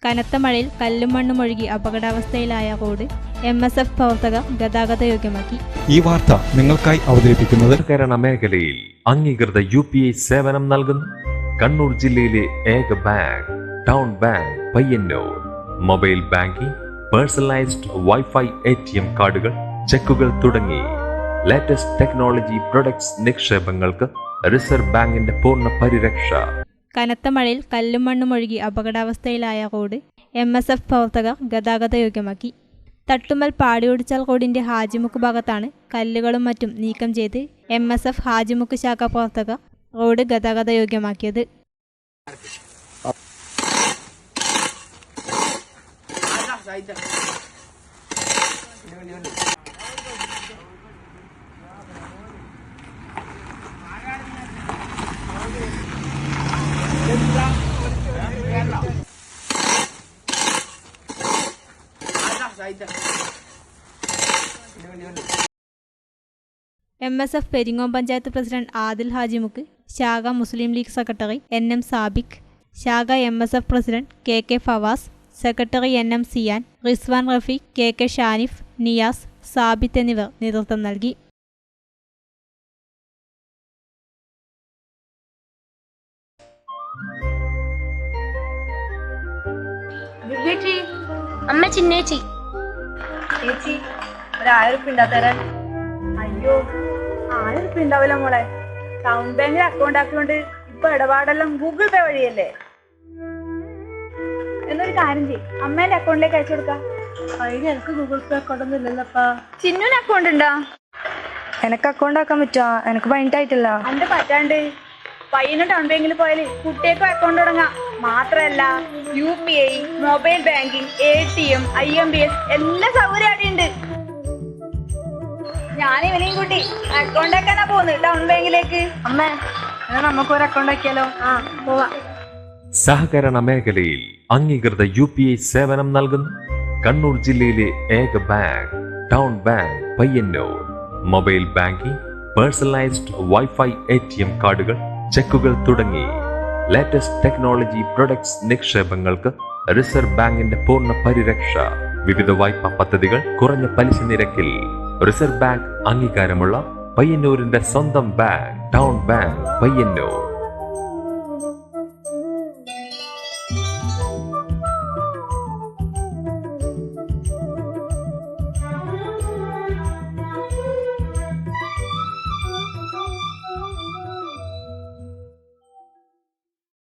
കനത്ത മഴയിൽ കല്ലും മണ്ണും ഒഴുകി അപകടാവസ്ഥയിലായ റോഡ് MSF പ്രവർത്തകർ ഗതാഗതയോഗ്യമാക്കി. ഈ വാർത്ത നിങ്ങൾക്കായി അവതരിപ്പിക്കുന്നത് സഹകരണ മേഖലയിൽ അംഗീകൃത UPI സേവനം നൽകുന്നു കണ്ണൂർ ജില്ലയിലെ ഏക bank town bank Payyanur. Mobile banking, personalised wifi ATM കാർഡുകൾ, ചെക്കുകൾ തുടങ്ങി ലേറ്റസ്റ്റ് ടെക്നോളജി പ്രൊഡക്ട്സ് നിക്ഷേപങ്ങൾക്ക് റിസർവ് ബാങ്കിന്റെ പൂർണ്ണ പരിരക്ഷ. കനത്ത മഴയിൽ കല്ലും മണ്ണും ഒഴുകി അപകടാവസ്ഥയിലായ റോഡ് MSF പ്രവർത്തകർ ഗതാഗതയോഗ്യമാക്കി. തട്ടുമ്മൽ പാടിയൊടിച്ചാൽ റോഡിന്റെ ഹാജിമുക്ക് ഭാഗത്താണ് കല്ലുകളും മറ്റും നീക്കം ചെയ്ത് MSF ഹാജിമുക്ക് ശാഖ പ്രവർത്തകർ റോഡ് ഗതാഗതയോഗ്യമാക്കിയത്. MSF പെരിങ്ങോം പഞ്ചായത്ത് പ്രസിഡന്റ് ആദിൽ ഹാജിമുക്ക്, ശാഖ മുസ്ലിം ലീഗ് സെക്രട്ടറി NM സാബിഖ്, ശാഖ MSF president KK Fawas, secretary NM Siyan, Rizwan Rafeeq, KK Shanif, Niyas, Sabith എന്നിവർ നേതൃത്വം നൽകി. അമ്മ ചിന്നേച്ചി ചേച്ചി ഒരു 1000 ഉറുപ്പിക ഉണ്ടാ തരാൻ? അയ്യോ 1000 ഉറുപ്പിക ഉണ്ടാവില്ല മോളെ. ടൗൺ ബാങ്കിൽ അക്കൗണ്ട് ആക്കിയോണ്ട് ഇപ്പൊ ഇടപാടെല്ലാം ഗൂഗിൾ പേ വഴിയല്ലേ. എന്നൊരു കാര്യം ചെയ്യും, അമ്മേന്റെ അക്കൗണ്ടിലേക്ക് അയച്ചു കൊടുക്കാം. അതിന് എനിക്ക് ഗൂഗിൾ പേ അക്കൗണ്ട് ഒന്നും ഇല്ലല്ലോപ്പാ. ചിന്നുവിന് അക്കൗണ്ട് ഉണ്ടോ? എനിക്ക് അക്കൗണ്ട് ആക്കാൻ പറ്റുമോ? എനിക്ക് പതിനെട്ടായിട്ടില്ല. അന്റെ പറ്റാണ്ട് പയ്യനും ടൗൺ ബാങ്കിൽ പോയാല് കുട്ടിയേക്കും അക്കൗണ്ട് തുടങ്ങാം. മാത്രല്ല UPI, mobile banking, ATM, IMPS എല്ലാ സൗകര്യം അവിടെയുണ്ട്. ഞാൻ ഇവനെയും കൂട്ടി അക്കൗണ്ട് ആക്കാനാ പോകുന്നത് ടൗൺ ബാങ്കിലേക്ക്. അമ്മേ, എന്നാ നമുക്ക് ഒരു അക്കൗണ്ട് ആക്കിയാലോ? പോവാ. സഹകരണ മേഖലയിൽ അംഗീകൃത UPI സേവനം നൽകുന്നു കണ്ണൂർ ജില്ലയിലെ ഏക bank town bank Payyanur. Mobile banking, personalised wifi ATM കാർഡുകൾ, ചെക്കുകൾ തുടങ്ങി ലേറ്റസ്റ്റ് ടെക്നോളജി പ്രൊഡക്ട്സ് നിക്ഷേപങ്ങൾക്ക് റിസർവ് ബാങ്കിന്റെ പൂർണ്ണ പരിരക്ഷ. വിവിധ വായ്പാ പദ്ധതികൾ കുറഞ്ഞ പലിശ നിരക്കിൽ. റിസർവ് ബാങ്ക് അംഗീകാരമുള്ള പയ്യന്നൂരിന്റെ സ്വന്തം ബാങ്ക് ടൗൺ ബാങ്ക് പയ്യന്നൂർ.